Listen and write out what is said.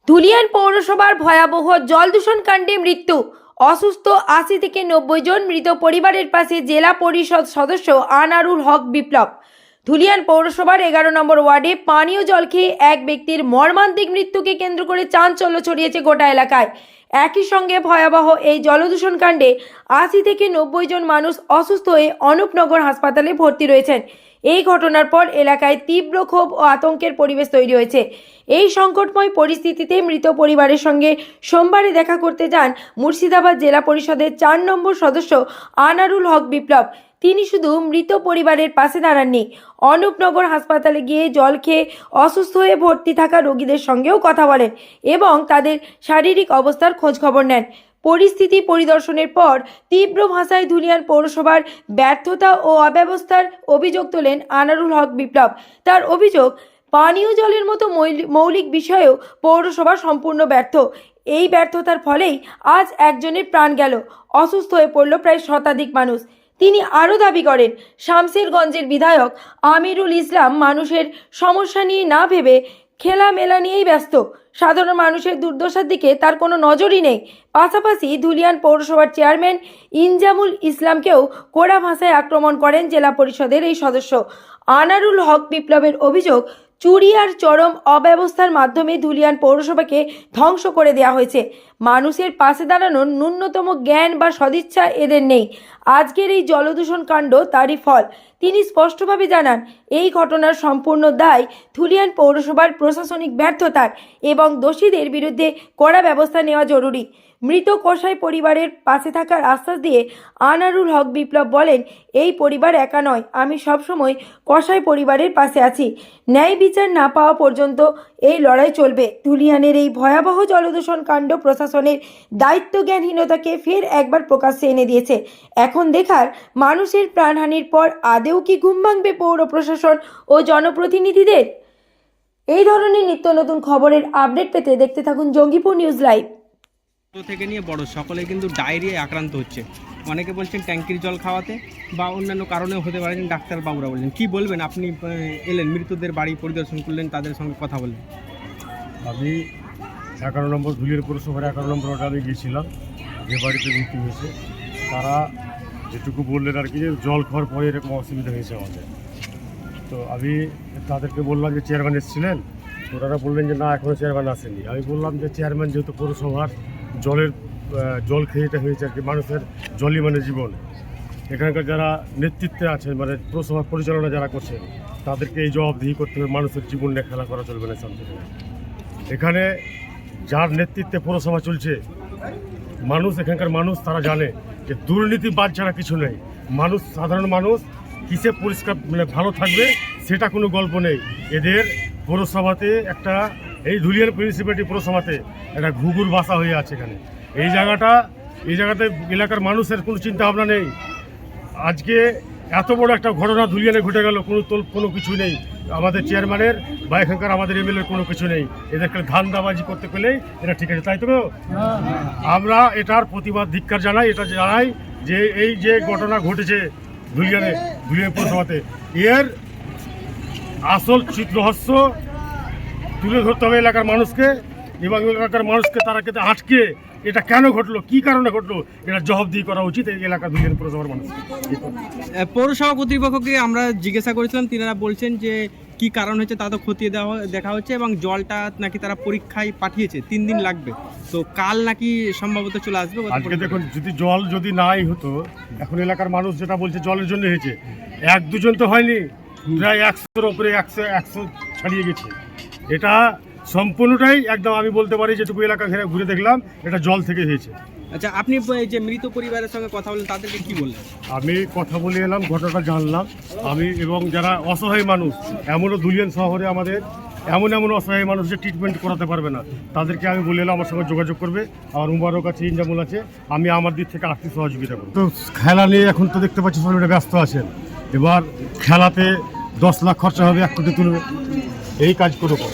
ধুলিয়ান পৌরসভার ভয়াবহ জল দূষণ কাণ্ডে মৃত্যু, অসুস্থ ৮০ থেকে ৯০ জন। মৃত পরিবারের পাশে জেলা পরিষদ সদস্য আনারুল হক বিপ্লব। ধুলিয়ান পৌরসভার ১১ নম্বর ওয়ার্ডে পানীয় জল খেয়ে এক ব্যক্তির মর্মান্তিক মৃত্যুকে কেন্দ্র করে চাঞ্চল্য ছড়িয়েছে গোটা এলাকায়। একই সঙ্গে ভয়াবহ এই জলদূষণ কাণ্ডে ৮০ থেকে ৯০ জন মানুষ অসুস্থ হয়ে অনুপনগর হাসপাতালে ভর্তি রয়েছেন। এই ঘটনার পর এলাকায় তীব্র ক্ষোভ ও আতঙ্কের পরিবেশ তৈরি হয়েছে। এই সংকটময় পরিস্থিতিতে মৃত পরিবারের সঙ্গে সোমবারে দেখা করতে যান মুর্শিদাবাদ জেলা পরিষদের ৪ নম্বর সদস্য আনারুল হক বিপ্লব। তিনি শুধু মৃত পরিবারের পাশে দাঁড়াননি, অনুপনগর হাসপাতালে গিয়ে জল খেয়ে অসুস্থ হয়ে ভর্তি থাকা রোগীদের সঙ্গেও কথা বলেন এবং তাদের শারীরিক অবস্থার খোঁজখবর নেন। পরিস্থিতি পরিদর্শনের পর তীব্র ভাষায় ধুলিয়ান পৌরসভার ব্যর্থতা ও অব্যবস্থার অভিযোগ তোলেন আনারুল হক বিপ্লব। তার অভিযোগ, পানীয় জলের মতো মৌলিক বিষয়েও পৌরসভা সম্পূর্ণ ব্যর্থ। এই ব্যর্থতার ফলেই আজ একজনের প্রাণ গেল, অসুস্থ হয়ে পড়ল প্রায় শতাধিক মানুষ। তিনি আরও দাবি করেন, শামশেরগঞ্জের বিধায়ক আমিরুল ইসলাম মানুষের সমস্যা নিয়ে না ভেবে খেলামেলা নিয়েই ব্যস্ত। সাধারণ মানুষের দুর্দশার দিকে তার কোনো নজরই নেই। পাশাপাশি ধুলিয়ান পৌরসভার চেয়ারম্যান ইনজামুল ইসলামকেও কড়া ভাষায় আক্রমণ করেন জেলা পরিষদের এই সদস্য। আনারুল হক বিপ্লবের অভিযোগ, চুরি আর চরম অব্যবস্থার মাধ্যমে ধুলিয়ান পৌরসভাকে ধ্বংস করে দেওয়া হয়েছে। মানুষের পাশে দাঁড়ানোর ন্যূনতম জ্ঞান বা সদিচ্ছা এদের নেই। আজকের এই জলদূষণ কাণ্ড তারই ফল। তিনি স্পষ্টভাবে জানান, এই ঘটনার সম্পূর্ণ দায় ধুলিয়ান পৌরসভার প্রশাসনিক ব্যর্থতার এবং দোষীদের বিরুদ্ধে কড়া ব্যবস্থা নেওয়া জরুরি। মৃত কসাই পরিবারের পাশে থাকার আশ্বাস দিয়ে আনারুল হক বিপ্লব বলেন, এই পরিবার একা নয়, আমি সবসময় কসাই পরিবারের পাশে আছি। ন্যায় বিচার না পাওয়া পর্যন্ত এই লড়াই চলবে। ধুলিয়ানের এই ভয়াবহ জলদূষণ কাণ্ড প্রশাসনের দায়িত্বজ্ঞানহীনতাকে ফের একবার প্রকাশ্যে এনে দিয়েছে। এখন দেখার, মানুষের প্রাণহানির পর আদেও কি ঘুম ভাঙবে পৌর প্রশাসন ও জনপ্রতিনিধিদের। এই ধরনের নিত্য নতুন খবরের আপডেট পেতে দেখতে থাকুন জঙ্গিপুর নিউজ লাইভ। থেকে নিয়ে বড় সকলে কিন্তু ডায়রিয়ায় আক্রান্ত হচ্ছে। অনেকে বলছেন ট্যাঙ্কির জল খাওয়াতে বা অন্যান্য কারণেও হতে পারে। ডাক্তারবাবুরা বললেন, কি বলবেন? আপনি এলেন, মৃতদের বাড়ি পরিদর্শন করলেন, তাদের সঙ্গে কথা বললেন। আমি 11 নম্বর ধুলিয়ান পৌরসভার 11 নম্বর ওয়ার্ডে আমি গিয়েছিলাম, যে বাড়িতে মৃত্যু হয়েছে। তারা যেটুকু বললেন আর কি, যে জল খাওয়ার পরে এরকম অসুবিধা হয়েছে আমাদের। তো আমি তাদেরকে বললাম যে চেয়ারম্যান এসেছিলেন, ওনারা বললেন যে না, এখনও চেয়ারম্যান আসেনি। আমি বললাম যে চেয়ারম্যান যেহেতু পৌরসভার জল খেয়ে এটা হয়েছে আর কি, মানুষের জলই মানে জীবন। এখানকার যারা নেতৃত্বে আছেন, মানে পৌরসভার পরিচালনা যারা করছেন, তাদেরকে এই জবাবদিহি করতে হবে। মানুষের জীবন নিয়ে খেলা করা চলবে না শান্তি। এখানে যার নেতৃত্বে পৌরসভা চলছে, এখানকার মানুষ তারা জানে যে দুর্নীতিবাদ ছাড়া কিছু নেই। সাধারণ মানুষ কিসে পরিষ্কার মানে ভালো থাকবে সেটা কোনো গল্প নেই। এদের পৌরসভাতে একটা, এই ধুলিয়ান মিউনিসিপ্যালিটি পৌরসভাতে একটা ঘুঘুর বাসা হয়ে আছে এখানে। এই জায়গাতে এলাকার মানুষের কোনো চিন্তা ভাবনা নেই। আজকে এত বড় একটা ঘটনা ধুলিয়ানে ঘটে গেল, কোনো কিছু নেই আমাদের চেয়ারম্যানের বা এখানকার আমাদের এমএলএর, কোনো কিছু নেই। এদেরকে ধান্দাবাজি করতে পেলেই এটা ঠিক আছে, তাই তো? আমরা এটার প্রতিবাদ ধিক্কার জানাই। এটা জানাই যে এই যে ঘটনা ঘটেছে ধুলিয়ান পৌরসভাতে, এর আসল রহস্য তুলে ধরতে হবে এলাকার মানুষকে, এবং এলাকার মানুষকে তারা কিন্তু আটকে এটা কেন ঘটলো, কি কারণে ঘটলো, এটা জবাবদিহি করা উচিত এই এলাকার ধুলিয়ান পৌরসভার মানুষ। পৌরসভা কর্তৃপক্ষকে আমরা জিজ্ঞাসা করেছিলাম, তিনারা বলছেন যে কি কারণ হচ্ছে তা তো খতিয়ে দেখা হচ্ছে, এবং জলটা নাকি তারা পরীক্ষায় পাঠিয়েছে, 3 দিন লাগবে। তো কাল নাকি সম্ভবত চলে আসবে। আজকে দেখুন, জল যদি নাই হতো, এখন এলাকার মানুষ যেটা বলছে জলের জন্য হয়েছে, 1-2 জন তো হয়নি, প্রায় 100-এর উপরে 100 ছাড়িয়ে গেছে। এটা সম্পূর্ণটাই একদম আমি বলতে পারি, যেটুকু এলাকা ঘুরে দেখলাম, এটা জল থেকে হয়েছে। আচ্ছা, আপনি যে মৃত পরিবারের সঙ্গে কথা বলেন, তাদেরকে কি বললেন? আমি কথা বলে এলাম, ঘটনাটা জানলাম আমি, এবং যারা অসহায় মানুষ, এমনও ধুলিয়ান শহরে আমাদের এমন অসহায় মানুষ যে ট্রিটমেন্ট করাতে পারবে না, তাদেরকে আমি বলে এলাম আমার সঙ্গে যোগাযোগ করবে। আমার মুবারক আছে, ইনজামুল আছে, আমি আমার দিক থেকে আর্থিক সহযোগিতা করব। তো খেলা নিয়ে এখন তো দেখতে পাচ্ছি সবাই ব্যস্ত আছেন। এবার খেলাতে 10 লাখ খরচা হবে, 1 কোটি তুলবে, এই কাজ করবো।